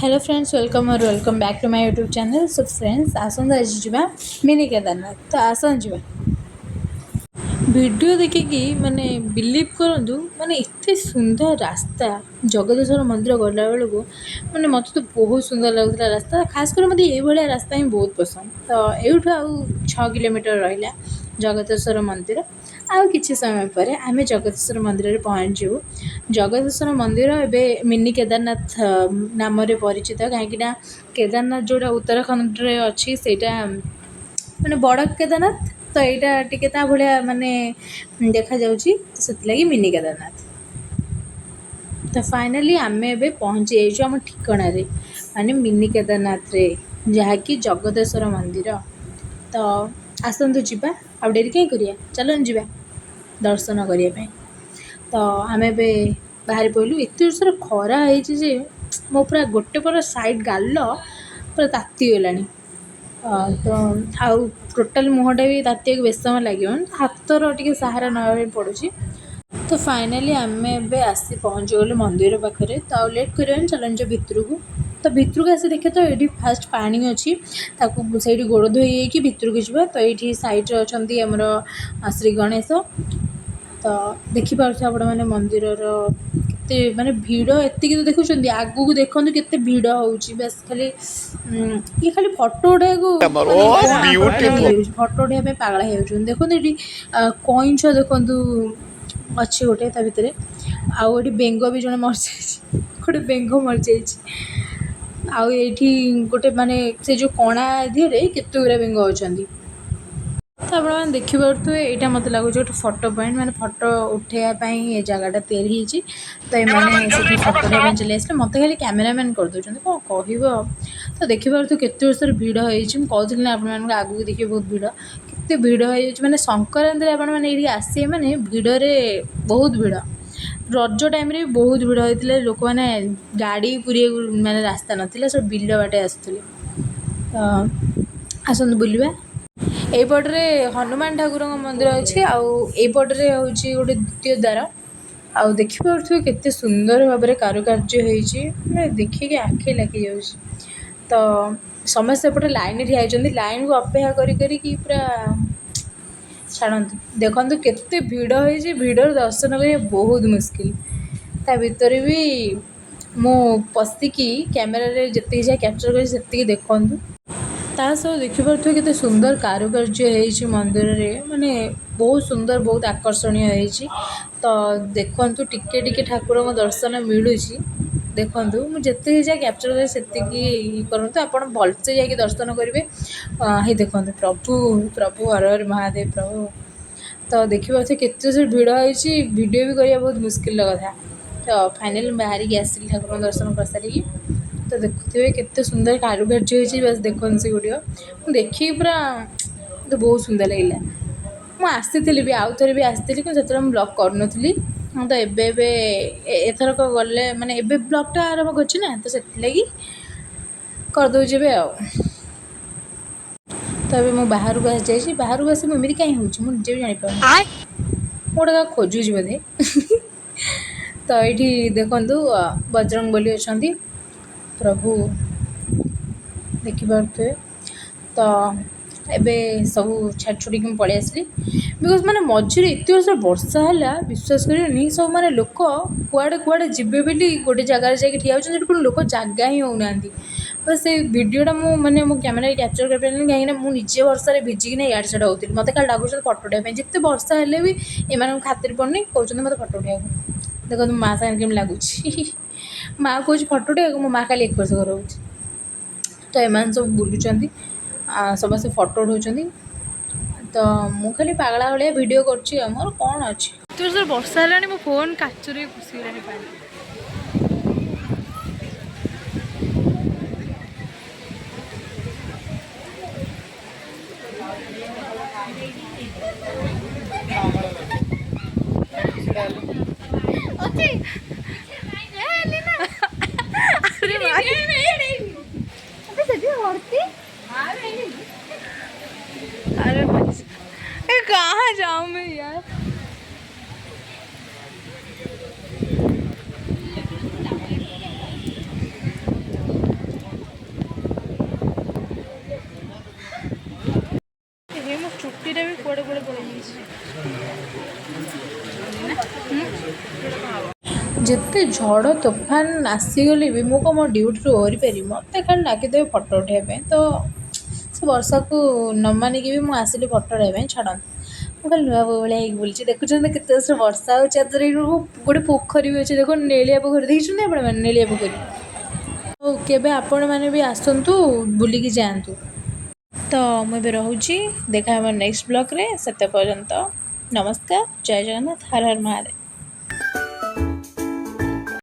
Hello friends welcome back to my YouTube channel. So friends आसंता आज जावा mini Kedarnath. तो आसन जावा वीडियो देखिकी माने बिलीव करूँ माने एत सुंदर रास्ता जगदेश्वर मंदिर गला बेलू माने मत तो बहुत सुंदर लगुला रास्ता। खासकर मत ये रास्ता ही बहुत पसंद। तो यूठ आ 6 किलोमीटर रहा जगदेश्वर मंदिर। आउ किछि समय पर आम जगदेश्वर मंदिर पहुँचू। जगदेश्वर मंदिर एवं मिनी केदारनाथ नाम परिचित कहीं केदारनाथ जोड़ा उत्तराखंड रे अच्छी सेटा माने बड़ केदारनाथ। तो यहाँ टिके भाया माने देखा जाऊँगी तो से मिनी केदारनाथ। तो फाइनाली आम ए पहुँची जाइए आम ठिकाना माने मिनी केदारनाथ रे जहाँकि जगदेश्वर मंदिर। तो आसतु जा आ डेरी कहीं करिया चलन जा दर्शन करने। तो आम ए बाहरी पड़लु एत जोर खरा है मो पूरा गोटे पर साइड गाल पूरा तातीगला। तो आउ टोटाल मुहटा भी तातिक बेस समय लगे हाथर टे सहारा ना पड़ू। तो फाइनाली आम ए आसी पहुँची गलु मंदिर पाखे। तो आउ लेट कर चलन भितर को। तो भितर को आसी देखे तो ये फास्ट पानी अच्छी से गोड़ धोई भितर को जा। तो ये सैड्रे अच्छा आमर श्री गणेश। तो देखिपुर आपण मैंने मंदिर के माने भिड़ एति तो देखुं आगू को देखते के भिड़ होची। बस खाली ये खाली फटो उठा फटो उठाई पागला हो देखो ये कईंछ देखु अच्छी गोटे ता भितर आउ ये बेंग भी जड़े मर जा गोटे बेंग मर जा गोटे माने से जो कणा दिहरे केते गुरा बेंग अच्छा। तो आप देखिपे यहाँ मत लगुच गोटे फटो पॉइंट माने फटो उठाई ये जगटा तैयारी। तो ये फटो उठाई चले आसे मत खाली कैमेरामैन कर दौरान कौन कह। तो देखिपे केत जोर भिड़ कहती आप आगू देखिए बहुत भिड़ केते भिड़ माने संक्रांति आपने आसे माने भिड़े बहुत भिड़। रज टाइम रे बहुत भिड़ होता लोक मैंने गाड़ी पूरी माने रास्ता नाला सब बिल बाटे आसुले। आसतु बुलवा यपटे हनुमान ठाकुर मंदिर अच्छे आउपटे हूँ गोटे द्वितीय द्वार। आउ देखिपे केते सुंदर भाव में कारुकार्य हो देखिए आखि लगी जाऊँ। तो समस्त एपटे लाइन ठिया लाइन को अपेक्षा करी पूरा छाड़तु देखु केते भिड़ हो भिड़ दर्शन करने बहुत मुस्किल। ता भीतर भी मु पशिकी कैमेरा जितनी जाए कैप्चर कर देखु। ता सब देखिपे केते सुंदर कारुकार्य हो मंदिर रे माने बहुत सुंदर बहुत आकर्षणीय हो। तो देखु टिके टिके ठाकुर दर्शन मिलूँ देखु मुझे जाए कैप्चर करूँ आप भलसे जा दर्शन करेंगे। ही देखो प्रभु प्रभु हर हर महादेव प्रभु। तो देखिए केते भिड़ होती वीडियो भी करना बहुत मुस्किल कथा। तो फाइनाल बाहर की आसिल ठाकुर दर्शन कर सारी। तो देखुए केते सुंदर कारुकार्य होती बस देखो से वीडियो देखिए पूरा तो बहुत सुंदर लगे। मुझे भी आउ थे भी आसती से ब्लॉग करूँ। तो एथरक गले माने एबे ब्लॉगटा आरंभ करना तो से करदे आ। तो अभी मुझे बाहर को आसी जाइए बाहर को आसी मुझे कहीं मुझे भी जापर गोटे खोजुची बोधे। तो ये देखु बजरंग बली अच्छा प्रभु देखिपे। तो एबे सब छाड़ छुड़ी पलि आसली बिकज माने मझे एत वर्ष वर्षा है विश्वास करें सब माने लोक कुआड़े कुआड़े जीवे बोली गोटे जगार जाकि ठिया होती लोक जगह ही होना। बस से भिडटा मुझे मो कैमेरा कैप्चर कर पारे कहीं मुझे वर्षा भिजिकी इड से होती मत खाली लगुच फटो उठाई जिते वर्षा हेल्ले भी एम खातिर पड़नी कहते मत फटो उठा देखो माँ सागर केमी लगुच माँ कह फटो उठा मो माँ खाली एक वर्ष घर हो। तो एम सब बुलूँ समस्त फटो उठाऊँ। तो मु खाली पागला भाया वीडियो कर मोर कौन अच्छी तो सर वर्षा है मो फोन काचुरी घुसीगलानी पानी। अरे कहाँ जाऊँ मैं यार। ଯେତେ ଝଡ଼ ତୋଫାନ ଆସିଗଲେ ବି ମୁଁ କ'ଣ ମୋ ଡ୍ୟୁଟିରୁ ଓହରି ପାରିବି। ମୋତେ ଖାଲି ଡାକିଦେବେ ଫଟୋ ଉଠାଇବା ପାଇଁ। ତ ସେ ବର୍ଷାକୁ ନ ମାନିକି ବି ମୁଁ ଆସିଲି ଫଟୋ ଉଠାଇବା ପାଇଁ। ଛାଡ଼ନ୍ତୁ, ମୁଁ ଖାଲି ନୂଆ ବୋହୂ ଭଳିଆ ହେଇକି ବୁଲୁଛି। ଦେଖୁଛନ୍ତି କେତେ ଜୋରସେ ବର୍ଷା ହେଉଛି। ଗୋଟେ ପୋଖରୀ ବି ଅଛି, ଦେଖୁନ ନେଳିଆ ପୋଖରୀ ଦେଖିଛନ୍ତି ଆପଣମାନେ? ନେଳିଆ ପୋଖରୀ। ହଉ, କେବେ ଆପଣମାନେ ବି ଆସନ୍ତୁ, ବୁଲିକି ଯାଆନ୍ତୁ। ତ ମୁଁ ଏବେ ରହୁଛି, ଦେଖା ହେବ ନେକ୍ସଟ ବ୍ଲଗ୍ରେ। ସେତେ ପର୍ଯ୍ୟନ୍ତ ନମସ୍କାର, ଜୟ ଜଗନ୍ନାଥ, ହର ହର ମହାଦେବ।